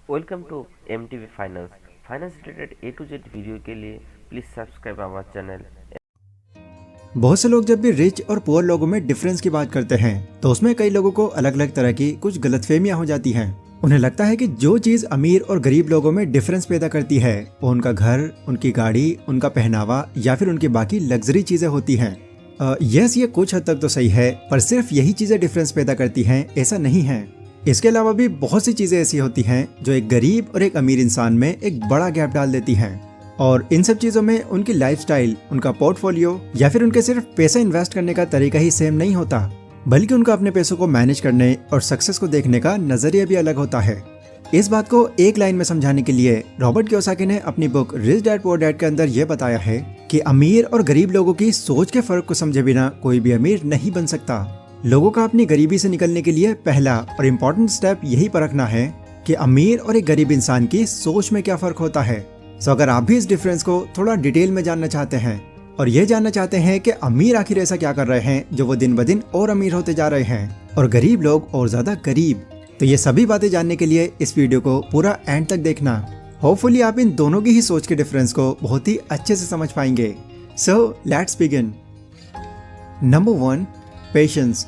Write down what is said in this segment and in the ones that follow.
Welcome to MTV finance finance related A to Z video के लिए please subscribe our channel. बहुत से लोग जब भी रिच और पुअर लोगों में डिफरेंस की बात करते हैं तो उसमें कई लोगों को अलग अलग तरह की कुछ गलतफहमियां हो जाती हैं। उन्हें लगता है कि जो चीज अमीर और गरीब लोगों में डिफरेंस पैदा करती है वो उनका घर, उनकी गाड़ी, उनका पहनावा या फिर उनकी बाकी लग्जरी चीजें होती हैं। यस, ये कुछ हद तक तो सही है, पर सिर्फ यही चीजें डिफरेंस पैदा करती हैं ऐसा नहीं है। इसके अलावा भी बहुत सी चीजें ऐसी होती हैं जो एक गरीब और एक अमीर इंसान में एक बड़ा गैप डाल देती हैं। और इन सब चीजों में उनकी लाइफस्टाइल, उनका पोर्टफोलियो या फिर उनके सिर्फ पैसा इन्वेस्ट करने का तरीका ही सेम नहीं होता, बल्कि उनका अपने पैसों को मैनेज करने और सक्सेस को देखने का नजरिया भी अलग होता है। इस बात को एक लाइन में समझाने के लिए रॉबर्ट कियोसाकी ने अपनी book rich dad poor dad के अंदर यह बताया है कि अमीर और गरीब लोगों की सोच के फर्क को समझे बिना कोई भी अमीर नहीं बन सकता। लोगों का अपनी गरीबी से निकलने के लिए पहला और इम्पोर्टेंट स्टेप यही परखना है कि अमीर और एक गरीब इंसान की सोच में क्या फर्क होता है। सो अगर आप भी इस डिफरेंस को थोड़ा डिटेल में जानना चाहते हैं और ये जानना चाहते हैं कि अमीर आखिर ऐसा क्या कर रहे हैं जो वो दिन ब दिन और अमीर होते जा रहे हैं और गरीब लोग और ज्यादा गरीब, तो ये सभी बातें जानने के लिए इस वीडियो को पूरा एंड तक देखना। होपफुली आप इन दोनों की ही सोच के डिफरेंस को बहुत ही अच्छे से समझ पाएंगे। So let's begin. Number 1, patience.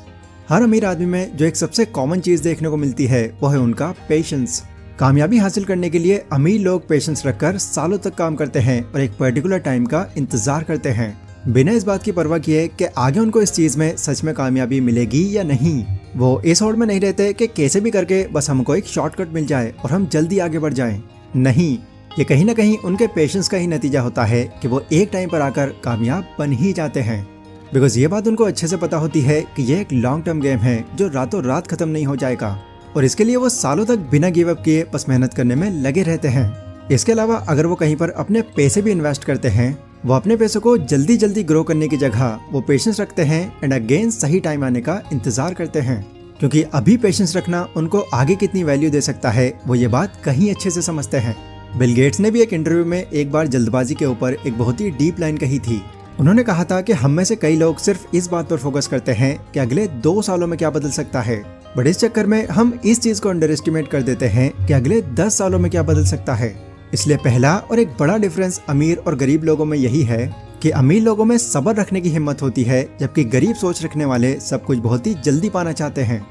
हर अमीर आदमी में जो एक सबसे कॉमन चीज देखने को मिलती है वो है उनका पेशेंस। कामयाबी हासिल करने के लिए अमीर लोग पेशेंस रखकर सालों तक काम करते हैं और एक पर्टिकुलर टाइम का इंतजार करते हैं, बिना इस बात की परवाह किए कि आगे उनको इस चीज में सच में कामयाबी मिलेगी या नहीं। वो इस होड़ में नहीं रहते कि कैसे भी करके बस हमको एक शॉर्टकट मिल जाए और हम जल्दी आगे बढ़ जाएं। नहीं, ये कहीं ना कहीं उनके पेशेंस का ही नतीजा होता है कि वो एक टाइम पर आकर कामयाब बन ही जाते हैं। बिकॉज ये बात उनको अच्छे से पता होती है कि ये एक लॉन्ग टर्म गेम है जो रातों रात खत्म नहीं हो जाएगा, और इसके लिए वो सालों तक बिना गिव अप किए बस मेहनत करने में लगे रहते हैं। इसके अलावा अगर वो कहीं पर अपने पैसे भी इन्वेस्ट करते हैं, वो अपने पैसों को जल्दी जल्दी ग्रो करने की जगह वो पेशेंस रखते हैं एंड अगेन सही टाइम आने का इंतजार करते हैं, क्योंकि अभी पेशेंस रखना उनको आगे कितनी वैल्यू दे सकता है वो ये बात कहीं अच्छे से समझते हैं। बिल गेट्स ने भी एक इंटरव्यू में एक बार जल्दबाजी के ऊपर एक बहुत ही डीप लाइन कही थी। उन्होंने कहा था कि हम में से कई लोग सिर्फ इस बात पर फोकस करते हैं कि अगले 2 सालों में क्या बदल सकता है, बट इस चक्कर में हम इस चीज को अंडर एस्टिमेट कर देते हैं कि अगले 10 सालों में क्या बदल सकता है। इसलिए पहला और एक बड़ा डिफरेंस अमीर और गरीब लोगों में यही है कि अमीर लोगों में सब्र रखने की हिम्मत होती है, जबकि गरीब सोच रखने वाले सब कुछ बहुत ही जल्दी पाना चाहते हैं।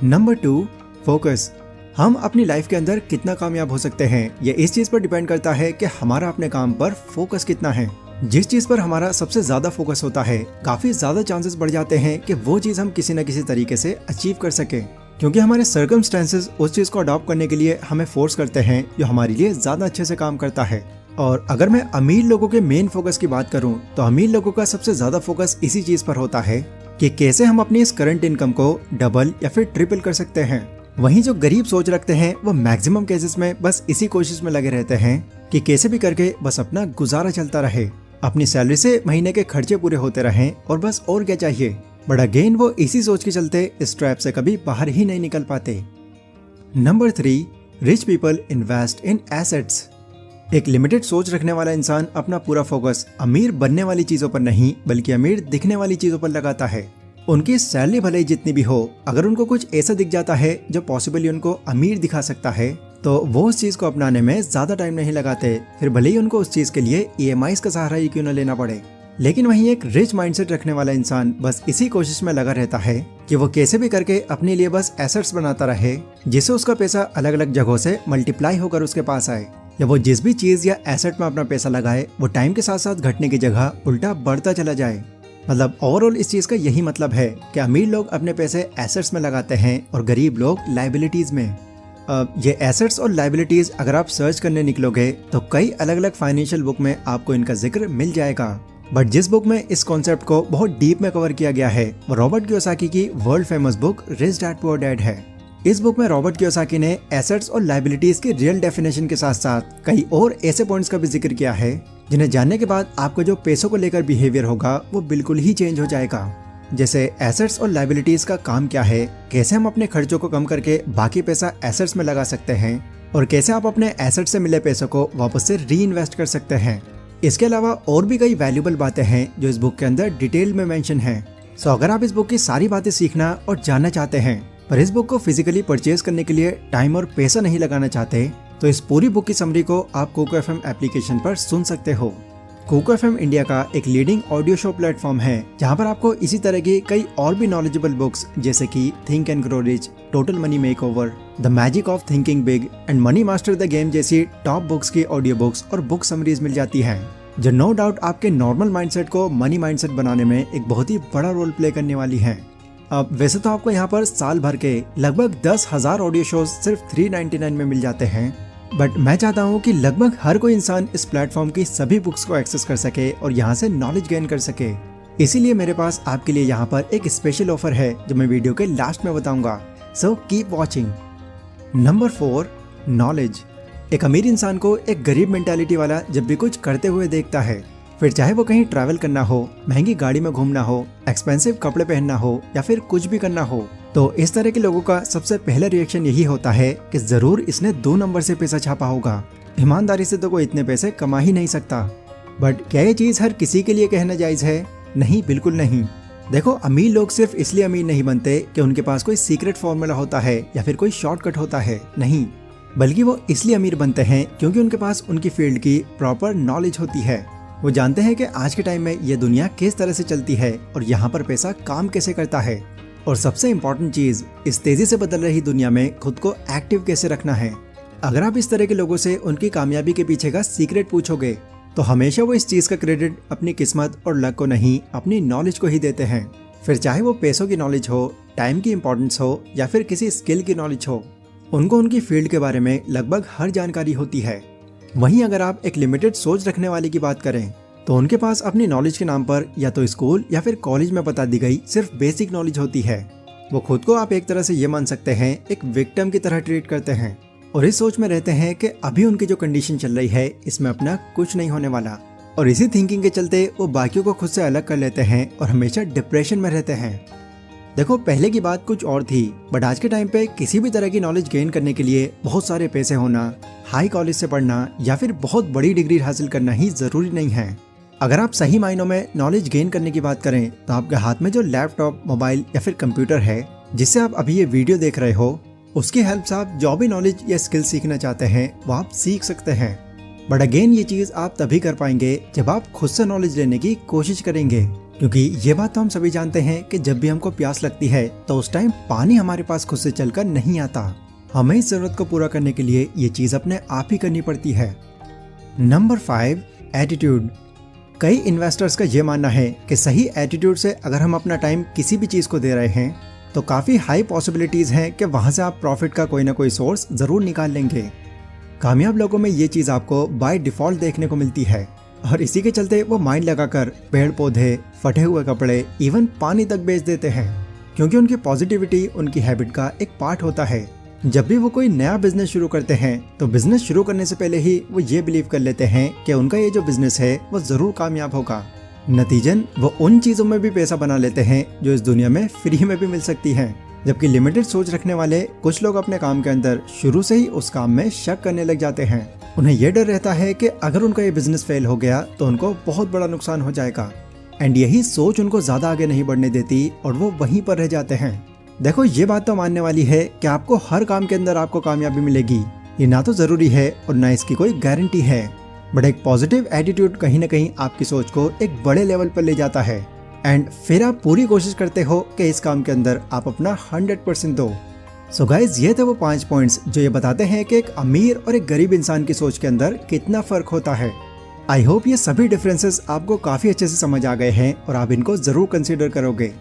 Number 2, focus. हम अपनी लाइफ के अंदर कितना कामयाब हो सकते हैं ये इस चीज पर डिपेंड करता है कि हमारा अपने काम पर फोकस कितना है। जिस चीज पर हमारा सबसे ज्यादा फोकस होता है, काफी ज्यादा चांसेस बढ़ जाते हैं कि वो चीज हम किसी न किसी तरीके से अचीव कर सके, क्योंकि हमारे सर्कमस्टेंसेस उस चीज को अडॉप्ट करने के लिए हमें फोर्स करते हैं जो हमारे लिए ज्यादा अच्छे से काम करता है। और अगर मैं अमीर लोगों के मेन फोकस की बात करूं तो अमीर लोगों का सबसे ज्यादा फोकस इसी चीज पर होता है कि कैसे हम अपनी इस करंट इनकम को डबल या फिर ट्रिपल कर सकते हैं। वहीं जो गरीब सोच रखते हैं वो मैक्सिमम केसेस में बस इसी कोशिश में लगे रहते हैं कि कैसे भी करके बस अपना गुजारा चलता रहे, अपनी सैलरी से महीने के खर्चे पूरे होते रहें और बस और क्या चाहिए। बट अगेन वो इसी सोच के चलते इस ट्रैप से कभी बाहर ही नहीं निकल पाते। Number 3, rich people invest in assets. एक लिमिटेड सोच रखने वाला इंसान अपना पूरा फोकस अमीर बनने वाली चीजों पर नहीं बल्कि अमीर दिखने वाली चीजों पर लगाता है। उनकी सैलरी भले ही जितनी भी हो, अगर उनको कुछ ऐसा दिख जाता है जो पॉसिबली उनको अमीर दिखा सकता है तो वो उस चीज को अपनाने में ज्यादा टाइम नहीं लगाते, फिर भले ही उनको उस चीज के लिए EMIs का सहारा ही क्यों न लेना पड़े। लेकिन वहीं एक रिच माइंडसेट रखने वाला इंसान बस इसी कोशिश में लगा रहता है कि वो कैसे भी करके अपने लिए बस एसेट्स बनाता रहे, जिससे उसका पैसा अलग अलग जगहों से मल्टीप्लाई होकर उसके पास आए, या वो जिस भी चीज या एसेट में अपना पैसा लगाए वो टाइम के साथ साथ घटने की जगह उल्टा बढ़ता चला जाए। मतलब ओवरऑल इस चीज का यही मतलब है कि अमीर लोग अपने पैसे एसेट्स में लगाते हैं और गरीब लोग लाइबिलिटीज में। ये एसेट्स और लाइबिलिटीज अगर आप सर्च करने निकलोगे तो कई अलग अलग फाइनेंशियल बुक में आपको इनका जिक्र मिल जाएगा, बट जिस बुक में इस कॉन्सेप्ट को बहुत डीप में कवर किया गया है वो रॉबर्ट कियोसाकी की world famous book rich dad poor dad है। इस बुक में रॉबर्ट कियोसाकी ने एसेट्स और लाइबिलिटीज की रियल डेफिनेशन के साथ साथ कई और ऐसे पॉइंट्स का भी जिक्र किया है जिन्हें जानने के बाद आपको जो पैसों को लेकर बिहेवियर होगा वो बिल्कुल ही चेंज हो जाएगा। जैसे एसेट्स और लाइबिलिटीज का काम क्या है, कैसे हम अपने खर्चों को कम करके बाकी पैसा एसेट्स में लगा सकते हैं और कैसे आप अपने एसेट्स से मिले पैसों को वापस से री इन्वेस्ट कर सकते हैं। इसके अलावा और भी कई वैल्यूबल बातें हैं जो इस बुक के अंदर डिटेल में मेंशन हैं। सो अगर आप इस बुक की सारी बातें सीखना और जानना चाहते हैं पर इस बुक को फिजिकली परचेज करने के लिए टाइम और पैसा नहीं लगाना चाहते तो इस पूरी बुक की समरी को आप कोको एफएम एप्लीकेशन पर सुन सकते हो। कोको एफएम इंडिया का एक लीडिंग ऑडियो शो प्लेटफॉर्म है जहां पर आपको इसी तरह की कई और भी नॉलेजेबल बुक्स जैसे कि think and grow rich, total money makeover, the magic of thinking big and money master the game जैसी टॉप बुक्स की ऑडियो बुक्स और बुक समरीज मिल जाती हैं, जो नो डाउट आपके नॉर्मल माइंडसेट को मनी माइंडसेट बनाने में एक बहुत ही बड़ा रोल प्ले करने वाली है। अब वैसे तो आपको यहाँ पर साल भर के लगभग 10,000 ऑडियो शोज सिर्फ 399 में मिल जाते हैं, बट मैं चाहता हूँ कि लगभग हर कोई इंसान इस प्लेटफॉर्म की सभी बुक्स को एक्सेस कर सके और यहाँ से नॉलेज गेन कर सके। इसीलिए मेरे पास आपके लिए यहाँ पर एक स्पेशल ऑफर है जो मैं वीडियो के लास्ट में बताऊंगा, so keep watching. Number 4, knowledge. एक अमीर इंसान को एक गरीब मेंटालिटी वाला जब भी कुछ करते हुए देखता है, फिर चाहे वो कहीं ट्रैवल करना हो, महंगी गाड़ी में घूमना हो, एक्सपेंसिव कपड़े पहनना हो या फिर कुछ भी करना हो, तो इस तरह के लोगों का सबसे पहला रिएक्शन यही होता है कि जरूर इसने 2 नंबर से पैसा छापा होगा, ईमानदारी से तो कोई इतने पैसे कमा ही नहीं सकता। बट क्या ये चीज हर किसी के लिए कहना जायज है? नहीं, बिल्कुल नहीं। देखो, अमीर लोग सिर्फ इसलिए अमीर नहीं बनते कि उनके पास कोई सीक्रेट फॉर्मूला होता है या फिर कोई शॉर्टकट होता है, नहीं, बल्कि वो इसलिए अमीर बनते हैं क्योंकि उनके पास उनकी फील्ड की प्रॉपर नॉलेज होती है। वो जानते हैं कि आज के टाइम में ये दुनिया किस तरह से चलती है और यहाँ पर पैसा काम कैसे करता है, और सबसे इम्पोर्टेंट चीज, इस तेजी से बदल रही दुनिया में खुद को एक्टिव कैसे रखना है। अगर आप इस तरह के लोगों से उनकी कामयाबी के पीछे का सीक्रेट पूछोगे तो हमेशा वो इस चीज का क्रेडिट अपनी किस्मत और लक को नहीं, अपनी नॉलेज को ही देते हैं। फिर चाहे वो पैसों की नॉलेज हो, टाइम की इम्पोर्टेंस हो या फिर किसी स्किल की नॉलेज हो, उनको उनकी फील्ड के बारे में लगभग हर जानकारी होती है। वहीं अगर आप एक लिमिटेड सोच रखने वाले की बात करें तो उनके पास अपनी नॉलेज के नाम पर या तो स्कूल या फिर कॉलेज में बता दी गई सिर्फ बेसिक नॉलेज होती है। वो खुद को आप एक तरह से ये मान सकते हैं एक विक्टिम की तरह ट्रीट करते हैं और इस सोच में रहते हैं कि अभी उनकी जो कंडीशन चल रही है इसमें अपना कुछ नहीं होने वाला, और इसी थिंकिंग के चलते वो बाकियों को खुद से अलग कर लेते हैं और हमेशा डिप्रेशन में रहते हैं। देखो, पहले की बात कुछ और थी, बट आज के टाइम पे किसी भी तरह की नॉलेज गेन करने के लिए बहुत सारे पैसे होना, हाई कॉलेज से पढ़ना या फिर बहुत बड़ी डिग्री हासिल करना ही जरूरी नहीं है। अगर आप सही मायनों में नॉलेज गेन करने की बात करें तो आपके हाथ में जो लैपटॉप, मोबाइल या फिर कंप्यूटर है जिससे आप अभी ये वीडियो देख रहे हो, उसकी हेल्प से आप जो भी नॉलेज या स्किल सीखना चाहते हैं वो आप सीख सकते हैं। बट अगेन ये चीज आप तभी कर पाएंगे जब आप खुद से नॉलेज लेने की कोशिश करेंगे, क्योंकि ये बात तो हम सभी जानते हैं कि जब भी हमको प्यास लगती है तो उस टाइम पानी हमारे पास खुद से चलकर नहीं आता। हमें इस जरूरत को पूरा करने के लिए ये चीज अपने आप ही करनी पड़ती है। Number 5, attitude. कई इन्वेस्टर्स का ये मानना है कि सही एटीट्यूड से अगर हम अपना टाइम किसी भी चीज को दे रहे हैं तो काफी हाई पॉसिबिलिटीज हैं कि वहां से आप प्रॉफिट का कोई ना कोई सोर्स जरूर निकाल लेंगे। कामयाब लोगों में ये चीज आपको बाय डिफॉल्ट देखने को मिलती है और इसी के चलते वो माइंड लगाकर पेड़ पौधे, फटे हुए कपड़े, इवन पानी तक बेच देते हैं, क्योंकि उनकी पॉजिटिविटी उनकी हैबिट का एक पार्ट होता है। जब भी वो कोई नया बिजनेस शुरू करते हैं तो बिजनेस शुरू करने से पहले ही वो ये बिलीव कर लेते हैं कि उनका ये जो बिजनेस है वो जरूर कामयाब होगा। नतीजन वो उन चीजों में भी पैसा बना लेते हैं जो इस दुनिया में फ्री में भी मिल सकती हैं, जबकि लिमिटेड सोच रखने वाले कुछ लोग अपने काम के अंदर शुरू से ही उस काम में शक करने लग जाते हैं। उन्हें यह डर रहता है कि अगर उनका ये बिजनेस फेल हो गया तो उनको बहुत बड़ा नुकसान हो जाएगा, एंड यही सोच उनको ज्यादा आगे नहीं बढ़ने देती और वो वहीं पर रह जाते हैं। देखो, ये बात तो मानने वाली है कि आपको हर काम के अंदर आपको कामयाबी मिलेगी, ये ना तो जरूरी है और ना इसकी कोई गारंटी है, बट एक पॉजिटिव एटीट्यूड कहीं ना कहीं आपकी सोच को एक बड़े लेवल पर ले जाता है, एंड फिर आप पूरी कोशिश करते हो कि इस काम के अंदर आप अपना 100% दो। सो गाइज, ये थे वो 5 पॉइंट्स जो ये बताते हैं कि एक अमीर और एक गरीब इंसान की सोच के अंदर कितना फर्क होता है। आई होप ये सभी डिफरेंसेस आपको काफी अच्छे से समझ आ गए हैं और आप इनको जरूर कंसीडर करोगे।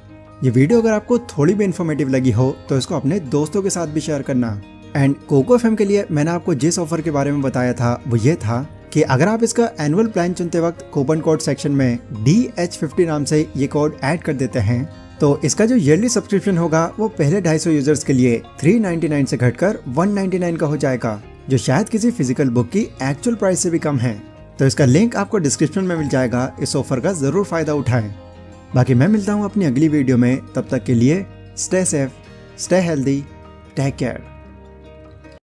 ये वीडियो अगर आपको थोड़ी भी इन्फॉर्मेटिव लगी हो तो इसको अपने दोस्तों के साथ भी शेयर करना। एंड कोको एफएम के लिए मैंने आपको जिस ऑफर के बारे में बताया था वो ये था कि अगर आप इसका एनुअल प्लान चुनते वक्त कूपन कोड सेक्शन में DH50 नाम से ये कोड ऐड कर देते हैं तो इसका जो ईयरली सब्सक्रिप्शन होगा वो पहले 250 यूजर्स के लिए 399 से घटकर 199 का हो जाएगा, जो शायद किसी फिजिकल बुक की एक्चुअल प्राइस से भी कम है। तो इसका लिंक आपको डिस्क्रिप्शन में मिल जाएगा, इस ऑफर का जरूर फायदा उठाएं। बाकी मैं मिलता हूँ अपनी अगली वीडियो में, तब तक के लिए stay safe, stay healthy, take care.